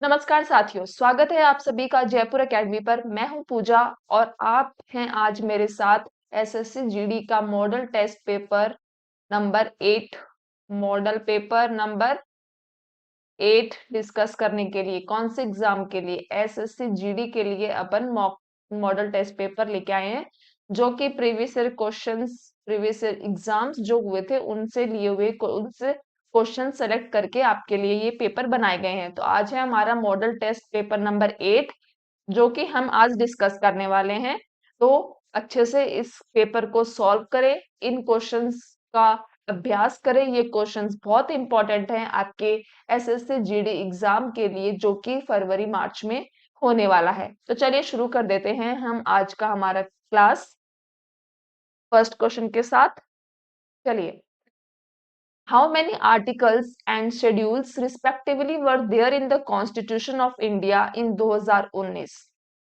नमस्कार साथियों, स्वागत है आप सभी का जयपुर एकेडमी पर। मैं हूं पूजा और आप हैं आज मेरे साथ एसएससी जीडी का model test paper number 8 model paper number 8 discuss करने के लिए। कौन से एग्जाम के लिए? एसएससी जीडी के लिए अपन मॉडल टेस्ट पेपर लेके आए हैं, जो कि previous year questions, previous year exams जो हुए थे उनसे लिए हुए उनसे क्वेश्चन सेलेक्ट करके आपके लिए ये पेपर बनाए गए हैं। तो आज है हमारा मॉडल टेस्ट पेपर नंबर 8, जो कि हम आज डिस्कस करने वाले हैं। तो अच्छे से इस पेपर को सॉल्व करें, इन क्वेश्चंस का अभ्यास करें। ये क्वेश्चंस बहुत इंपॉर्टेंट हैं आपके एसएससी जीडी एग्जाम के लिए, जो कि फरवरी मार्च में होने वाला है। तो चलिए शुरू कर देते हैं हम आज का हमारा क्लास फर्स्ट क्वेश्चन के साथ। चलिए, how many articles and schedules respectively were there in the Constitution of India in 2019?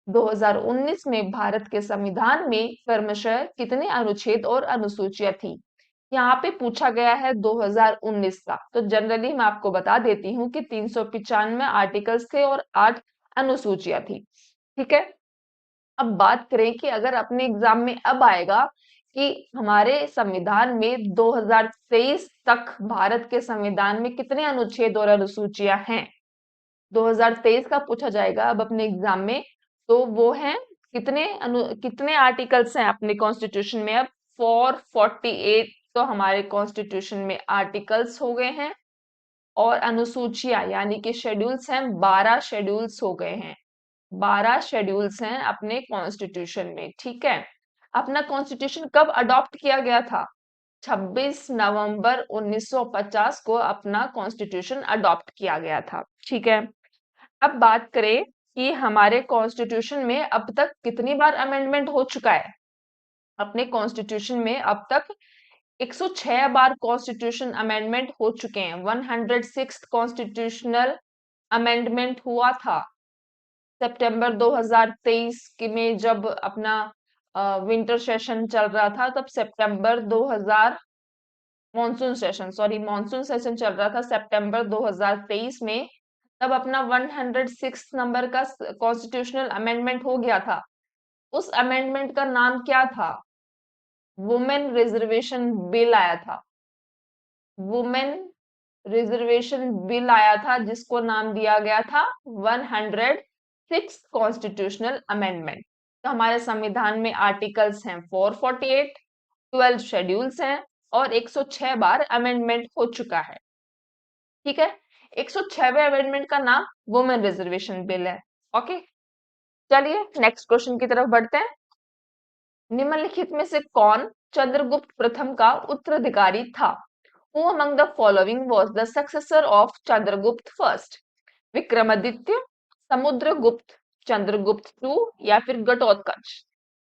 2019 में भारत के संविधान में क्रमशः कितने अनुच्छेद और अनुसूचियां थी? यहाँ पे पूछा गया है 2019 का। तो जनरली मैं आपको बता देती हूँ कि 395 आर्टिकल्स थे और 8 अनुसूचियां थी। ठीक है, अब बात करें कि अगर अपने एग्जाम में अब आएगा कि हमारे संविधान में 2023 तक भारत के संविधान में कितने अनुच्छेद और अनुसूचियां हैं, 2023 का पूछा जाएगा अब अपने एग्जाम में। तो वो है कितने आर्टिकल्स हैं अपने कॉन्स्टिट्यूशन में? अब 448 तो हमारे कॉन्स्टिट्यूशन में आर्टिकल्स हो गए हैं और अनुसूचियां यानी कि शेड्यूल्स हैं, 12 शेड्यूल्स हो गए हैं। 12 शेड्यूल्स हैं अपने कॉन्स्टिट्यूशन में। ठीक है, अपना कॉन्स्टिट्यूशन कब अडॉप्ट किया गया था? 26 नवंबर 1950 को अपना कॉन्स्टिट्यूशन अडॉप्ट किया गया था। ठीक है, अब बात करें कि हमारे कॉन्स्टिट्यूशन में अब तक कितनी बार अमेंडमेंट हो चुका है। अपने कॉन्स्टिट्यूशन में अब तक 106 बार कॉन्स्टिट्यूशन अमेंडमेंट हो चुके हैं। 106 कॉन्स्टिट्यूशनल अमेंडमेंट हुआ था सितंबर 2023 में, जब अपना विंटर सेशन चल रहा था। तब सितंबर 2000 मॉनसून सेशन चल रहा था सितंबर 2023 में, तब अपना 106 नंबर का कॉन्स्टिट्यूशनल अमेंडमेंट हो गया था। उस अमेंडमेंट का नाम क्या था? वुमेन रिजर्वेशन बिल आया था। वुमेन रिजर्वेशन बिल आया था, जिसको नाम दिया गया था 106 कॉन्स्टिट्यूशनल अमेंडमेंट। तो हमारे संविधान में आर्टिकल्स हैं 448, 12 शेड्यूल्स हैं और 106 बार अमेंडमेंट हो चुका है। ठीक है, 106वें अमेंडमेंट का नाम वुमेन रिजर्वेशन बिल है। ओके, चलिए नेक्स्ट क्वेश्चन की तरफ बढ़ते हैं। निम्नलिखित में से कौन चंद्रगुप्त प्रथम का उत्तराधिकारी था? Who among the following was the successor of Chandragupta first? Vikramaditya, Samudragupta, Chandragupta two या फिर घटोत्कच?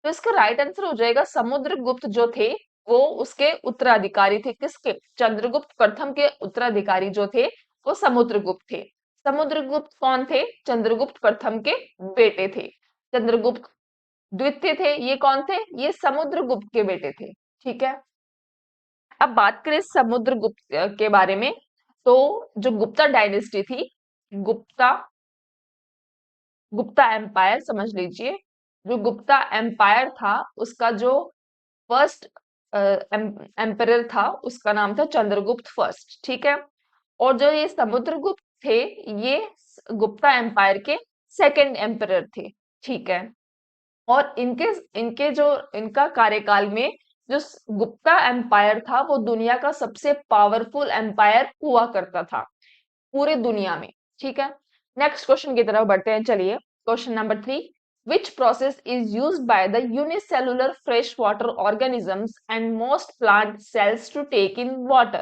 तो इसका राइट आंसर हो जाएगा समुद्रगुप्त जो थे वो उसके उत्तराधिकारी थे। किसके? चंद्रगुप्त प्रथम के उत्तराधिकारी जो थे वो समुद्रगुप्त थे। समुद्रगुप्त कौन थे? चंद्रगुप्त प्रथम के बेटे थे। चंद्रगुप्त द्वितीय थे, ये कौन थे? ये समुद्रगुप्त के बेटे थे। ठीक है, अब बात करें समुद्रगुप्त के बारे में। तो जो गुप्ता डायनेस्टी थी, गुप्ता गुप्ता एम्पायर समझ लीजिए, जो गुप्ता एम्पायर था उसका जो फर्स्ट एम्परर था उसका नाम था चंद्रगुप्त फर्स्ट। ठीक है, और जो ये समुद्रगुप्त थे ये गुप्ता एम्पायर के सेकंड एम्परर थे। ठीक है, और इनके इनके जो इनका कार्यकाल में जो गुप्ता एम्पायर था वो दुनिया का सबसे पावरफुल एम्पायर हुआ करता था पूरे दुनिया में। ठीक है, नेक्स्ट क्वेश्चन की तरफ बढ़ते हैं। चलिए, question number 3, which process is used by the unicellular freshwater organisms and most plant cells to take in water?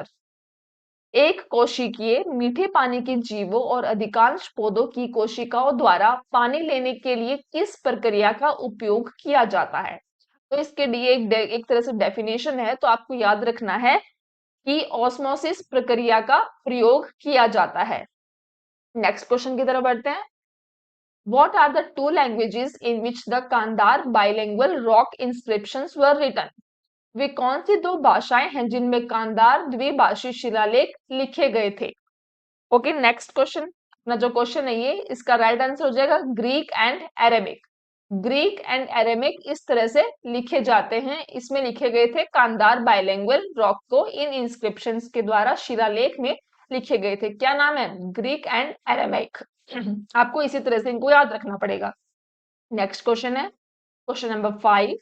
एक कोशिकीय मीठे पानी के जीवों और अधिकांश पौधों की कोशिकाओं द्वारा पानी लेने के लिए किस प्रक्रिया का उपयोग किया जाता है? तो इसके लिए एक तरह से डेफिनेशन है, तो आपको याद रखना है कि ऑस्मोसिस प्रक्रिया का प्रयोग किया जाता है। नेक्स्ट क्वेश्चन की तरफ बढ़ते हैं। What are the two languages in which the Kandar bilingual rock inscriptions were written? वे कौन सी दो भाषाएं हैं जिनमें कांदार द्विभाषी शिलालेख लिखे गए थे? Okay, next question. अपना जो क्वेश्चन है ये, इसका राइट आंसर हो जाएगा Greek and Arabic. Greek and Arabic इस तरह से लिखे जाते हैं। इसमें लिखे गए थे कांधार बाइलिंगुअल रॉक को इन इंस्क्रिप्शंस के द्वारा शिलालेख में लिखे गए थे। क्या नाम है? Greek and Arabic. आपको इसी तरह से इनको याद रखना पड़ेगा। नेक्स्ट क्वेश्चन है question number 5।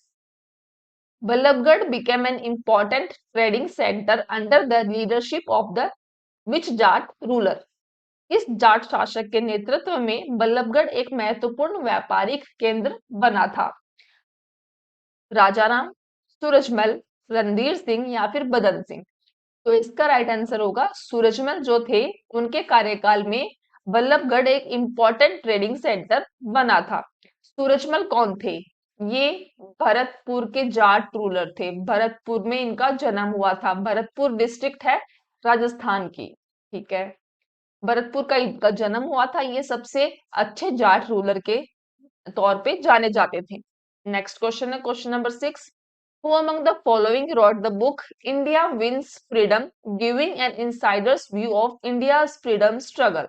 Vallabhgarh became an important trading center under the leadership of the which Jat ruler? इस जाट शासक के नेतृत्व में बल्लभगढ़ एक महत्वपूर्ण व्यापारिक केंद्र बना था। राजाराम, सूरजमल, रणधीर सिंह या फिर बदन सिंह? तो इसका राइट आंसर होगा सूरजमल जो थे, उनके कार्यकाल में बल्लभगढ़ एक इंपॉर्टेंट ट्रेडिंग सेंटर बना था। सूरजमल कौन थे? ये भरतपुर के जाट रूलर थे। भरतपुर में इनका जन्म हुआ था। भरतपुर डिस्ट्रिक्ट है राजस्थान की, ठीक है। भरतपुर का इनका जन्म हुआ था। ये सबसे अच्छे जाट रूलर के तौर पे जाने जाते थे। नेक्स्ट क्वेश्चन है question number 6। Who among the following wrote the book India Wins Freedom, giving an insider's view of India's freedom struggle?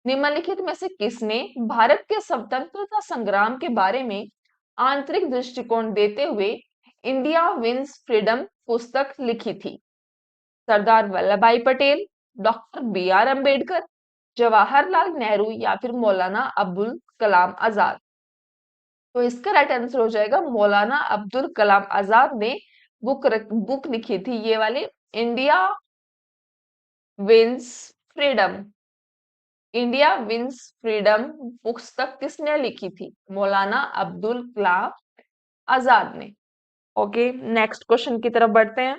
निम्नलिखित में से किसने भारत के स्वतंत्रता संग्राम के बारे में आंतरिक दृष्टिकोण देते हुए इंडिया विंस फ्रीडम पुस्तक लिखी थी? Sardar Vallabh Bhai Patel, doctor B R Ambedkar, Jawaharlal Nehru या फिर मौलाना अब्दुल कलाम आजाद? तो इसका राइट आंसर हो जाएगा मौलाना अब्दुल कलाम आजाद ने बुक लिखी थी, ये वाली India wins freedom. India wins freedom पुस्तक किसने लिखी थी? मौलाना अब्दुल कलाम आजाद ने। ओके, नेक्स्ट क्वेश्चन की तरफ बढ़ते हैं।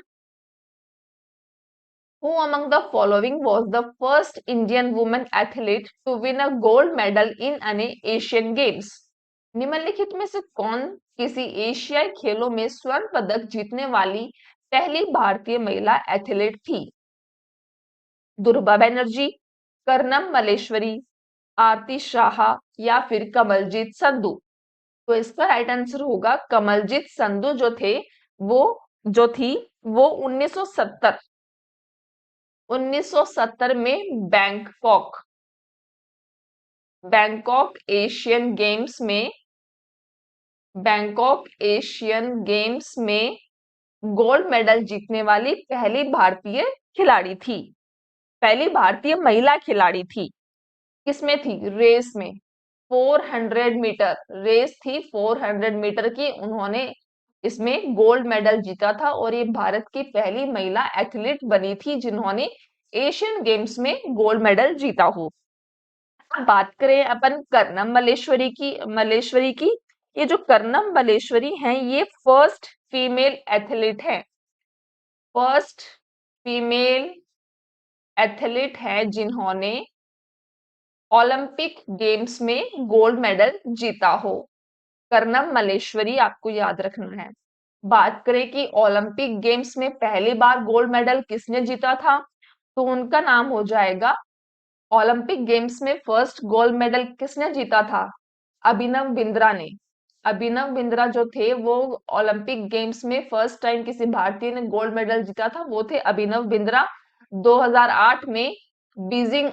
Who among the following was the first Indian woman athlete to win a gold medal in an Asian Games? निम्नलिखित में से कौन किसी एशियाई खेलों में स्वर्ण पदक जीतने वाली पहली भारतीय महिला एथलीट थी? दुर्गा बनर्जी, कर्नम मल्लेश्वरी, आरती शाह या फिर कमलजीत संधू? तो इसका राइट आंसर होगा कमलजीत संधू जो थे, वो जो थी वो 1970 में बैंकॉक एशियन गेम्स में गोल्ड मेडल जीतने वाली पहली भारतीय खिलाड़ी थी। पहली भारतीय महिला खिलाड़ी थी। किसमें थी? रेस में। 400 मीटर रेस थी, 400 मीटर की। उन्होंने इसमें गोल्ड मेडल जीता था और ये भारत की पहली महिला एथलीट बनी थी जिन्होंने एशियन गेम्स में गोल्ड मेडल जीता हो। अब बात करें अपन कर्नम मल्लेश्वरी की। ये जो कर्नम मल्लेश्वरी हैं, ये फर्स्ट फीमेल एथलीट है। फर्स्ट फीमेल एथलीट है जिन्होंने ओलंपिक गेम्स में गोल्ड मेडल जीता हो। कर्नम मल्लेश्वरी आपको याद रखना है। बात करें कि ओलंपिक गेम्स में पहली बार गोल्ड मेडल किसने जीता था, तो उनका नाम हो जाएगा, ओलंपिक गेम्स में फर्स्ट गोल्ड मेडल किसने जीता था? अभिनव बिंद्रा ने। अभिनव बिंद्रा जो थे वो ओलंपिक गेम्स में फर्स्ट टाइम किसी भारतीय ने गोल्ड मेडल जीता था, वो थे अभिनव बिंद्रा। 2008 में बीजिंग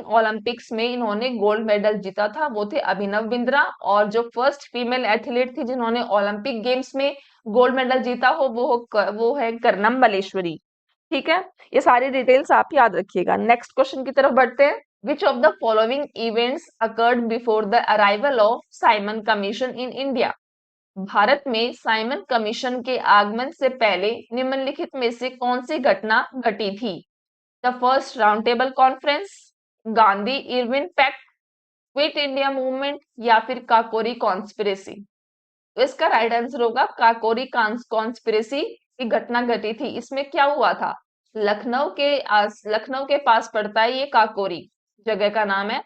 ओलंपिक्स में इन्होंने गोल्ड मेडल जीता था, वो थे अभिनव बिंद्रा। और जो फर्स्ट फीमेल एथलीट थी जिन्होंने ओलंपिक गेम्स में गोल्ड मेडल जीता हो, वो है कर्नम मल्लेश्वरी। ठीक है, ये सारी डिटेल्स आप याद रखिएगा। नेक्स्ट क्वेश्चन की तरफ बढ़ते हैं। Which of the following events occurred before the arrival of Simon Commission in India? Bharat में साइमन कमीशन के आगमन से पहले निम्नलिखित में से कौन सी घटना घटी थी? The first round table conference, Gandhi Irwin pact, quit India movement या फिर काकोरी कॉन्स्पिरेसी? तो इसका राइट आंसर होगा काकोरी कॉन्स्पिरेसी की घटना घटी थी। इसमें क्या हुआ था? लखनऊ के पास पड़ता है ये काकोरी, जगह का नाम है।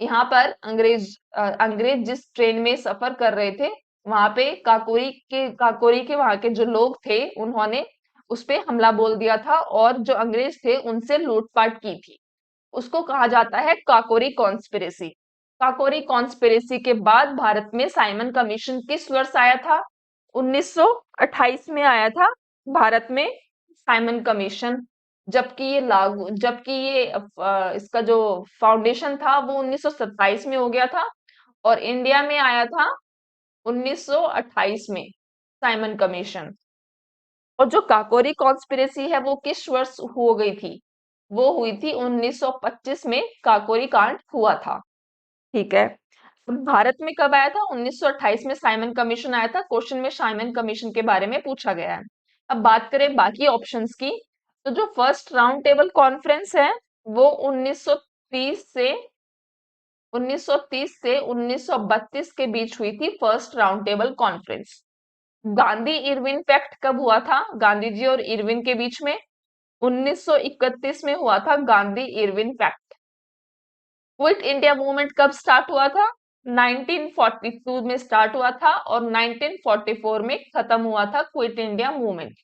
यहाँ पर अंग्रेज जिस ट्रेन में सफर कर रहे थे, वहां पे काकोरी के वहां के जो लोग थे उन्होंने उस पे हमला बोल दिया था और जो अंग्रेज थे उनसे लूटपाट की थी। उसको कहा जाता है काकोरी कॉन्स्पिरेसी। काकोरी कॉन्स्पिरेसी के बाद भारत में साइमन कमीशन किस वर्ष आया था? 1928 में आया था भारत में साइमन कमीशन। इसका जो फाउंडेशन था वो 1927 में हो गया था, और इंडिया में आया था 1928 में साइमन कमीशन। और जो काकोरी कॉन्स्पिरेसी है वो किस वर्ष हो गई थी? वो हुई थी 1925 में काकोरी कांड हुआ था। ठीक है। भारत में कब आया था? 1928 में साइमन कमीशन आया था। क्वेश्चन में साइमन कमीशन के बारे में पूछा गया है। अब बात करें बाकी ऑप्शंस की, तो जो फर्स्ट राउंड टेबल कॉन्फ्रेंस है वो 1930 से 1932 के बीच हुई थी, first round table conference. Gandhi Irwin pact कब हुआ था? गांधी जी और इरविन के बीच में 1931 में हुआ था Gandhi Irwin pact. Quit India movement कब स्टार्ट हुआ था? 1942 में स्टार्ट हुआ था और 1944 में खत्म हुआ था क्विट इंडिया मूवमेंट।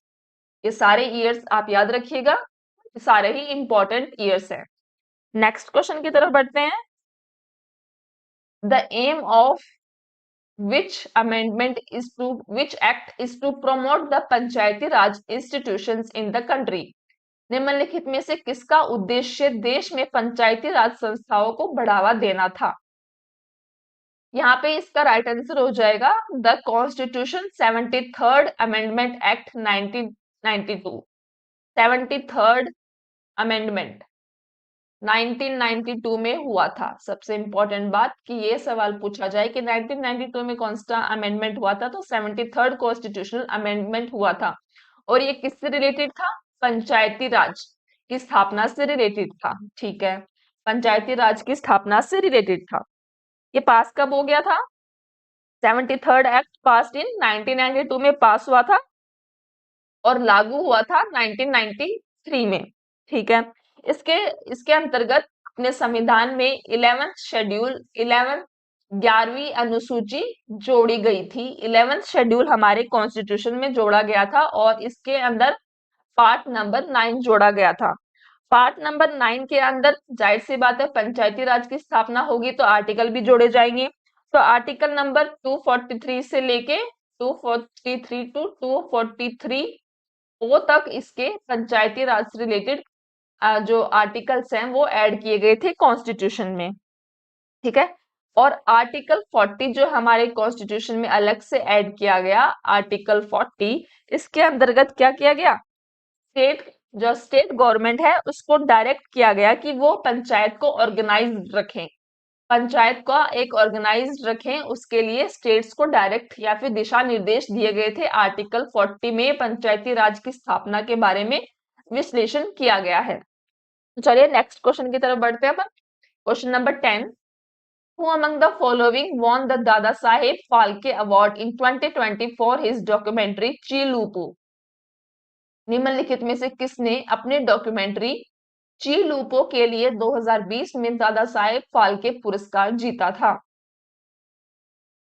ये सारे ईयर्स आप याद रखिएगा, ये सारे ही इंपॉर्टेंट ईयर्स हैं। नेक्स्ट क्वेश्चन की तरफ बढ़ते हैं। The aim of which act is to promote the panchayati raj institutions in the country? निम्नलिखित में से किसका उद्देश्य देश में पंचायती राज संस्थाओं को बढ़ावा देना था? यहाँ पे इसका राइट आंसर हो जाएगा the constitution 73rd amendment act 1992। 73rd amendment 1992 में हुआ था। सबसे इंपॉर्टेंट बात कि ये सवाल पूछा जाए कि 1992 में कौन सा अमेंडमेंट हुआ था, तो 73rd कॉन्स्टिट्यूशनल अमेंडमेंट हुआ था। और ये किससे रिलेटेड था? पंचायती राज की स्थापना से रिलेटेड था। ठीक है, पंचायती राज की स्थापना से रिलेटेड था। ये पास कब हो गया था? 73rd एक्ट पास इन 1992 में पास हुआ था और लागू हुआ था 1993 में। ठीक है, इसके इसके अंतर्गत अपने संविधान में 11th शेड्यूल 11वीं अनुसूची जोड़ी गई थी। 11th शेड्यूल हमारे कॉन्स्टिट्यूशन में जोड़ा गया था और इसके अंदर पार्ट नंबर 9 जोड़ा गया था। पार्ट नंबर 9 के अंदर जाहिर सी बात है पंचायती राज की स्थापना होगी तो आर्टिकल भी जोड़े जाएंगे। तो आर्टिकल नंबर 243 से लेके 243 टू 243 वो तक इसके पंचायती राज से रिलेटेड जो आर्टिकल्स हैं वो ऐड किए गए थे कॉन्स्टिट्यूशन में। ठीक है, और आर्टिकल 40 जो हमारे कॉन्स्टिट्यूशन में अलग से ऐड किया गया, आर्टिकल 40, इसके अंतर्गत क्या किया गया? स्टेट गवर्नमेंट है उसको डायरेक्ट किया गया कि वो पंचायत को ऑर्गेनाइज रखें, पंचायत का एक ऑर्गेनाइज्ड रखें, उसके लिए स्टेट्स को डायरेक्ट या फिर दिशा निर्देश दिए गए थे। आर्टिकल 40 में पंचायती राज की स्थापना के बारे में विश्लेषण किया गया है। चलिए नेक्स्ट क्वेश्चन की तरफ बढ़ते हैं अपन। Question number 10, Who among the following won the Dada Saheb Phalke Award in 2020 for his documentary Chilupu? निम्नलिखित में से किसने अपने डॉक्यूमेंट्री चीलूपो के लिए 2020 में दादा साहेब फाल्के पुरस्कार जीता था?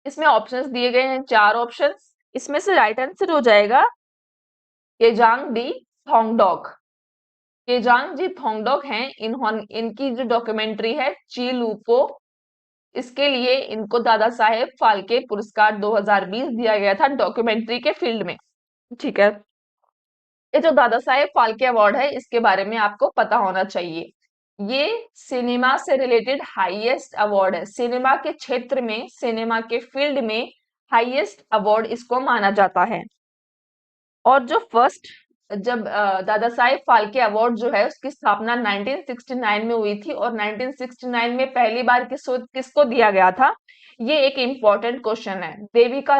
इसमें ऑप्शंस दिए गए हैं, 4 ऑप्शंस। इसमें से राइट आंसर हो जाएगा केजांग डी थोंगडोक। केजांग जी थोंगडोक हैं, इनकी जो डॉक्यूमेंट्री है चीलूपो, इसके लिए इनको दादा साहेब फाल्के पुरस्कार 2020 दिया गया था डॉक्यूमेंट्री के फील्ड में। ठीक है, ये जो दादा साहेब फाल्के अवार्ड है इसके बारे में आपको पता होना चाहिए। ये सिनेमा से रिलेटेड हाईएस्ट अवार्ड है, सिनेमा के क्षेत्र में, सिनेमा के फील्ड में हाईएस्ट अवार्ड इसको माना जाता है। और जो फर्स्ट जब दादा साहेब फाल्के अवार्ड जो है उसकी स्थापना 1969 में हुई थी और 1969 में पहली बार किसको दिया गया था? ये एक इंपॉर्टेंट क्वेश्चन है। देविका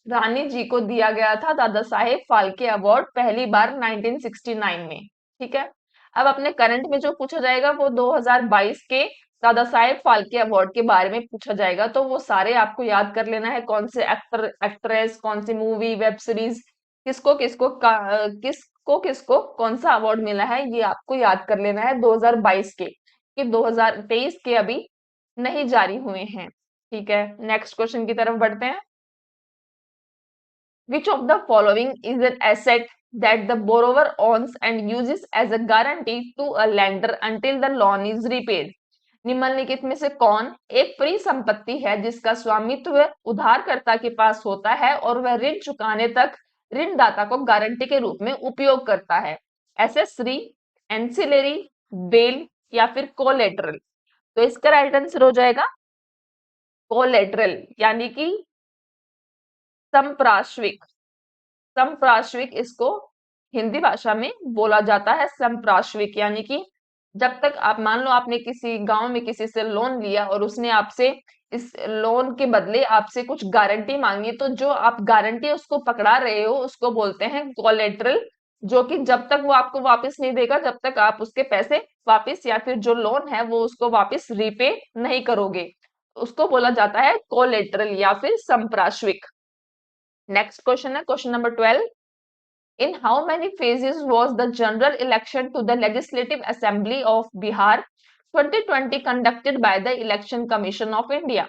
रानी जी को दिया गया था दादा साहेब फाल्के अवार्ड पहली बार 1969 में। ठीक है, अब अपने करंट में जो पूछा जाएगा वो 2022 के दादा साहेब फाल्के अवार्ड के बारे में पूछा जाएगा, तो वो सारे आपको याद कर लेना है, कौन से एक्टर एक्ट्रेस, कौन सी मूवी, वेब सीरीज, किसको किसको कौन सा अवार्ड मिला है, ये आपको याद कर लेना है 2022 के, कि 2023 के अभी नहीं जारी हुए हैं। ठीक है, नेक्स्ट क्वेश्चन की तरफ बढ़ते हैं। Which of the following is an asset that the borrower owns and uses as a guarantee to a lender until the loan is repaid? निम्नलिखित में से कौन एक परिसंपत्ति है जिसका स्वामित्व उधारकर्ता के पास होता है और वह ऋण चुकाने तक ऋणदाता को गारंटी के रूप में उपयोग करता है? एसेसरी, एंसिलरी, बेल या फिर कोलेटरल? तो इसका राइट आंसर हो जाएगा कोलेटरल, यानी कि संप्राश्विक। संप्राश्विक इसको हिंदी भाषा में बोला जाता है, संप्राश्विक। यानी कि जब तक आप मान लो आपने किसी गांव में किसी से लोन लिया और उसने आपसे इस लोन के बदले आपसे कुछ गारंटी मांगी, तो जो आप गारंटी उसको पकड़ा रहे हो उसको बोलते हैं कोलेटरल, जो कि जब तक वो आपको वापस नहीं देगा जब तक आप उसके पैसे वापस या फिर जो लोन है वो उसको वापस रीपे नहीं करोगे, उसको बोला जाता है कोलेटरल या फिर संप्राश्विक। नेक्स्ट क्वेश्चन है question number 12। In how many phases was the general election to the Legislative Assembly of Bihar 2020 conducted by the Election Commission of India?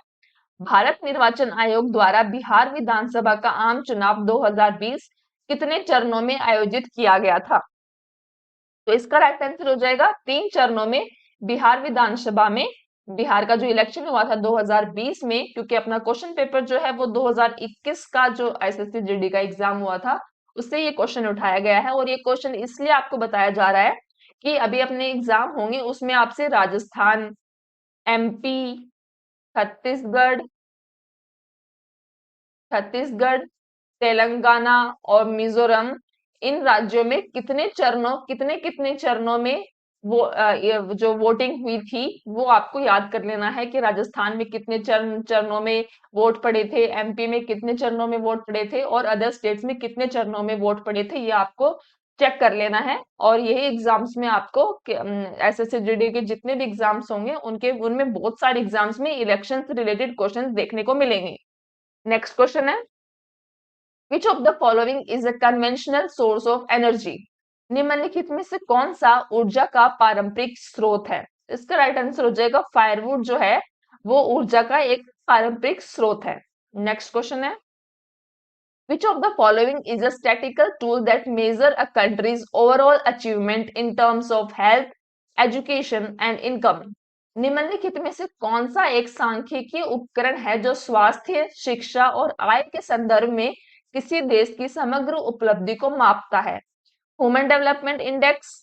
Bharat निर्वाचन आयोग द्वारा बिहार विधानसभा का आम चुनाव 2020 कितने चरणों में आयोजित किया गया था? तो इसका राइट आंसर हो जाएगा 3 चरणों में। बिहार विधानसभा में बिहार का जो इलेक्शन हुआ था 2020 में, क्योंकि अपना क्वेश्चन पेपर जो है वो 2021 का जो एसएससी जीडी का एग्जाम हुआ था उससे ये क्वेश्चन उठाया गया है। और ये क्वेश्चन इसलिए आपको बताया जा रहा है कि अभी अपने एग्जाम होंगे उसमें आपसे राजस्थान, एमपी, छत्तीसगढ़, छत्तीसगढ़, तेलंगाना और मिजोरम, इन राज्यों में कितने कितने चरणों में वो ये जो वोटिंग हुई थी वो आपको याद कर लेना है कि राजस्थान में कितने चरणों में वोट पड़े थे, एमपी में कितने चरणों में वोट पड़े थे और अदर स्टेट्स में कितने चरणों में वोट पड़े थे, ये आपको चेक कर लेना है। और यही एग्जाम्स में आपको एसएससी जीडी के जितने भी एग्जाम्स होंगे उनके उनमें बहुत सारे एग्जाम्स में इलेक्शन से रिलेटेड क्वेश्चन देखने को मिलेंगे। नेक्स्ट क्वेश्चन है Which of the following is a conventional source of energy? निम्नलिखित में से कौन सा ऊर्जा का पारंपरिक स्रोत है? इसका राइट आंसर हो जाएगा फायरवुड, जो है वो ऊर्जा का एक पारंपरिक स्रोत है। नेक्स्ट क्वेश्चन है Which of the following is a statistical tool that measure a country's overall achievement in terms of health, education and income? निम्नलिखित में से कौन सा एक सांख्यिकीय उपकरण है जो स्वास्थ्य, शिक्षा और आय के संदर्भ में किसी देश की समग्र उपलब्धि को मापता है? Human development index,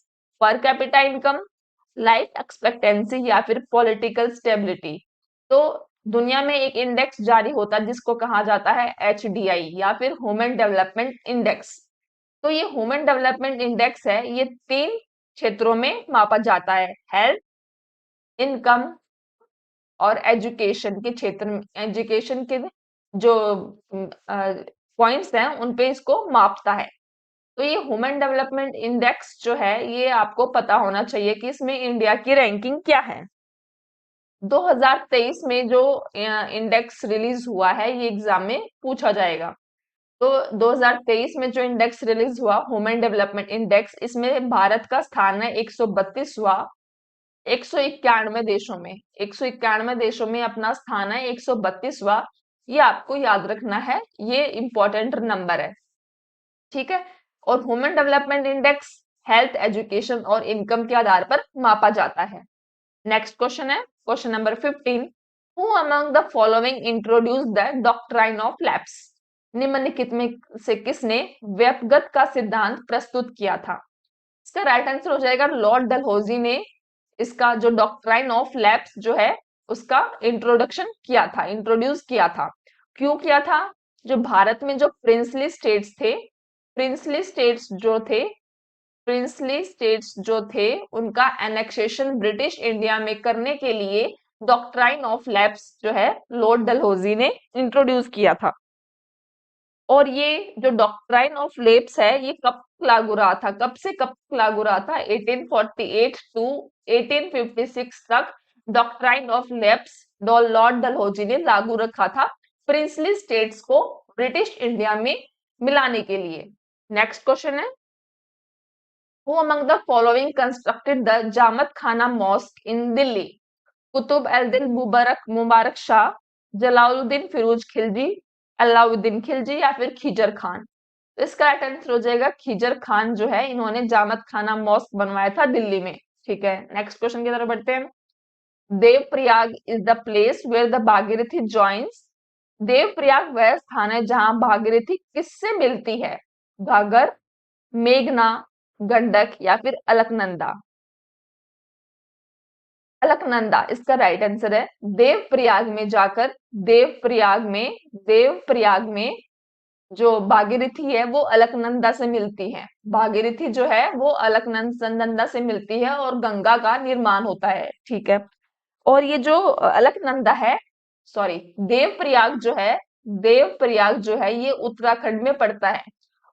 per capita income, life expectancy या फिर पॉलिटिकल स्टेबिलिटी? तो दुनिया में एक इंडेक्स जारी होता है जिसको कहा जाता है एचडीआई या फिर ह्यूमन डेवलपमेंट इंडेक्स। तो ये ह्यूमन डेवलपमेंट इंडेक्स है, ये 3 क्षेत्रों में मापा जाता है, हेल्थ, इनकम और एजुकेशन के क्षेत्र में। एजुकेशन के जो पॉइंट्स हैं उन पे इसको मापता है। तो ये ह्यूमन डेवलपमेंट इंडेक्स जो है ये आपको पता होना चाहिए कि इसमें इंडिया की रैंकिंग क्या है। 2023 में जो इंडेक्स रिलीज हुआ है ये एग्जाम में पूछा जाएगा। तो 2023 में जो इंडेक्स रिलीज हुआ ह्यूमन डेवलपमेंट इंडेक्स, इसमें भारत का स्थान है 132वां, 191 देशों में, 191 देशों में अपना स्थान है 132वां। ये आपको याद रखना है, ये इंपॉर्टेंट नंबर है, ठीक है। और human development index health, education और इनकम के आधार पर मापा जाता है। नेक्स्ट क्वेश्चन है question number 15। Who among the following introduce the doctrine of lapse? निम्नलिखित में से किसने व्यपगत का सिद्धांत प्रस्तुत किया था? इसका राइट आंसर हो जाएगा लॉर्ड डलहौजी ने इसका जो डॉक्ट्राइन ऑफ लैप्स जो है उसका इंट्रोडक्शन किया था, इंट्रोड्यूस किया था। क्यों किया था? जो भारत में जो प्रिंसली स्टेट्स थे, प्रिंसली स्टेट्स जो थे प्रिंसली स्टेट्स जो थे उनका एनेक्सेशन ब्रिटिश इंडिया में करने के लिए डॉक्ट्राइन ऑफ लैप्स जो है लॉर्ड डलहौजी ने इंट्रोड्यूस किया था। और ये जो डॉक्ट्राइन ऑफ लैप्स है ये कब लागू रहा था, कब से कब लागू रहा था? 1848 टू 1856 तक doctrine of lapse Lord Dalhousie ने लागू रखा था प्रिंसली स्टेट्स को ब्रिटिश इंडिया में मिलाने के लिए। नेक्स्ट क्वेश्चन है Who among the following constructed the Jamat Khana Mosque in Delhi? Qutb ud-Din Mubarak Shah, Jalaluddin Firoz Khilji, Alauddin Khilji या फिर खिजर खान? तो इसका राइट आंसर हो जाएगा खिजर खान, जो है इन्होंने जामत खाना मॉस्क बनवाया था दिल्ली में, ठीक है। नेक्स्ट क्वेश्चन की तरफ बढ़ते हैं। Devprayag is the place where the Bhagirathi joins. Devprayag वह स्थान है जहां भागीरथी किससे मिलती है? घाघर, मेघना, गंडक या फिर अलकनंदा? अलकनंदा इसका राइट आंसर है। देवप्रयाग में जाकर, देवप्रयाग में देवप्रयाग में जो भागीरथी है वो अलकनंदा से मिलती है। भागीरथी जो है वो अलकनंदा से मिलती है और गंगा का निर्माण होता है। ठीक है। और ये जो अलकनंदा है, सॉरी, देवप्रयाग जो है, देवप्रयाग जो है ये उत्तराखंड में पड़ता है।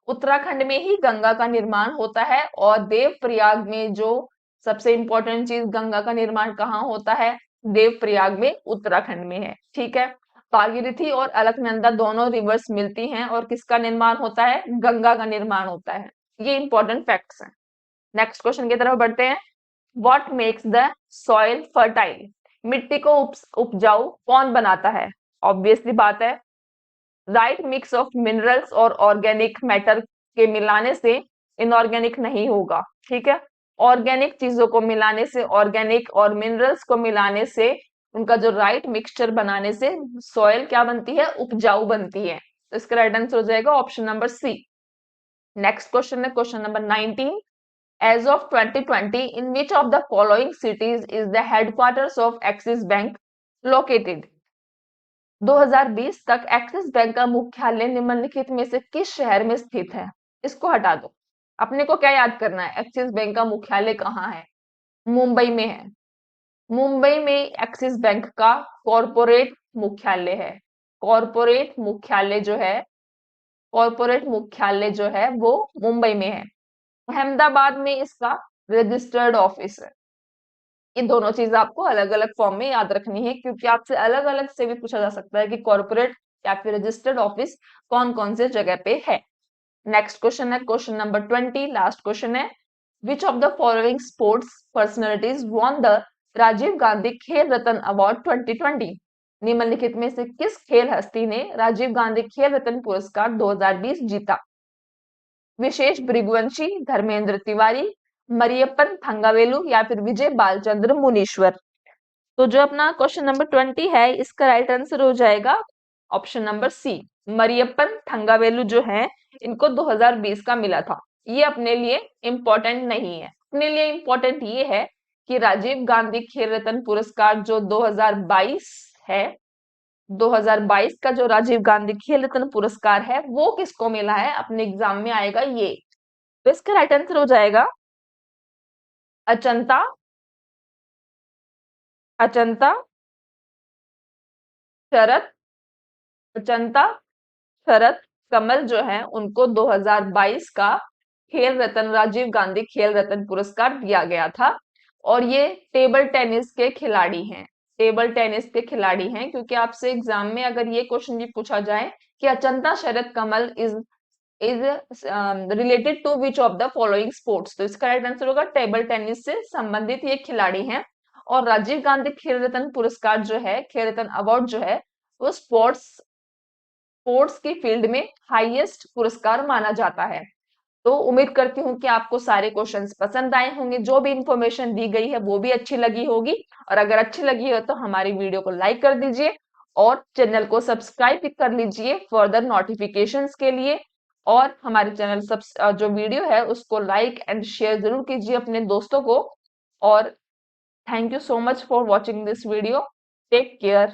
उत्तराखंड में ही गंगा का निर्माण होता है। और देवप्रयाग में जो सबसे इंपॉर्टेंट चीज, गंगा का निर्माण कहाँ होता है? देवप्रयाग में, उत्तराखंड में है। ठीक है। भागीरथी और अलकनंदा दोनों रिवर्स मिलती हैं और किसका निर्माण होता है? गंगा का निर्माण होता है। ये इंपॉर्टेंट फैक्ट्स हैं। नेक्स्ट क्वेश्चन की तरफ बढ़ते हैं। What makes the soil fertile? मिट्टी को उपजाऊ कौन बनाता है? ऑब्वियसली बात है, राइट मिक्स ऑफ मिनरल्स और ऑर्गेनिक मैटर के मिलाने से इनऑर्गेनिक नहीं होगा। ठीक है। ऑर्गेनिक चीजों को मिलाने से, ऑर्गेनिक और मिनरल्स को मिलाने से, उनका जो राइट मिक्सचर बनाने से सॉइल क्या बनती है? उपजाऊ बनती है। तो इसका राइट आंसर हो जाएगा option number C. Next question है question number 19। As of 2020, in which of the following cities is the headquarters of Axis Bank located? 2020 तक एक्सिस बैंक का मुख्यालय निम्नलिखित में से किस शहर में स्थित है? इसको हटा दो। अपने को क्या याद करना है? एक्सिस बैंक का मुख्यालय कहाँ है? मुंबई में है। मुंबई में एक्सिस बैंक का कॉरपोरेट मुख्यालय है। कॉरपोरेट मुख्यालय जो है, कॉरपोरेट मुख्यालय जो है वो मुंबई में है। अहमदाबाद में इसका रजिस्टर्ड ऑफिस है। ये दोनों चीज आपको अलग अलग फॉर्म में याद रखनी है, क्योंकि आपसे अलग अलग से भी पूछा जा सकता है कि कॉर्पोरेट या फिर रजिस्टर्ड ऑफिस कौन कौन से जगह पे है। नेक्स्ट क्वेश्चन है क्वेश्चन नंबर 20, लास्ट क्वेश्चन है। Which of the following sports personalities won the Rajiv Gandhi Khel Ratna award 2020? निम्नलिखित में से किस खेल हस्ती ने राजीव गांधी खेल रत्न पुरस्कार 2020 जीता? विशेष भृगुवंशी, धर्मेंद्र तिवारी, मरियप्पन थंगावेलु या फिर विजय बालचंद्र मुनीश्वर? तो जो अपना क्वेश्चन नंबर 20 है, इसका राइट आंसर हो जाएगा option number C. Mariyappan Thangavelu जो है, इनको 2020 का मिला था। ये अपने लिए इंपॉर्टेंट नहीं है। अपने लिए इंपॉर्टेंट ये है कि राजीव गांधी खेल रत्न पुरस्कार जो 2022 है, 2022 का जो राजीव गांधी खेल रत्न पुरस्कार है वो किसको मिला है? अपने एग्जाम में आएगा ये। तो इसका राइट आंसर हो जाएगा अचंता, अचंता, शरत, अचंता, शरत कमल जो है उनको 2022 का खेल रत्न, राजीव गांधी खेल रत्न पुरस्कार दिया गया था। और ये टेबल टेनिस के खिलाड़ी हैं। टेबल टेनिस के खिलाड़ी हैं, क्योंकि आपसे एग्जाम में अगर ये क्वेश्चन भी पूछा जाए कि Achanta Sharath Kamal is related to which of the following sports, तो इसका राइट आंसर होगा टेबल टेनिस से संबंधित ये खिलाड़ी हैं। और राजीव गांधी खेल रत्न पुरस्कार जो है, खेल रत्न अवार्ड जो है, वो स्पोर्ट्स स्पोर्ट्स की फील्ड में हाईएस्ट पुरस्कार माना जाता है। तो उम्मीद करती हूँ कि आपको सारे क्वेश्चंस पसंद आए होंगे, जो भी इंफॉर्मेशन दी गई है वो भी अच्छी लगी होगी। और अगर अच्छी लगी हो तो हमारी वीडियो को लाइक कर दीजिए और चैनल को सब्सक्राइब भी कर लीजिए फर्दर नोटिफिकेशंस के लिए। और हमारे चैनल जो वीडियो है उसको लाइक एंड शेयर जरूर कीजिए अपने दोस्तों को। और thank you so much for watching this video. Take care.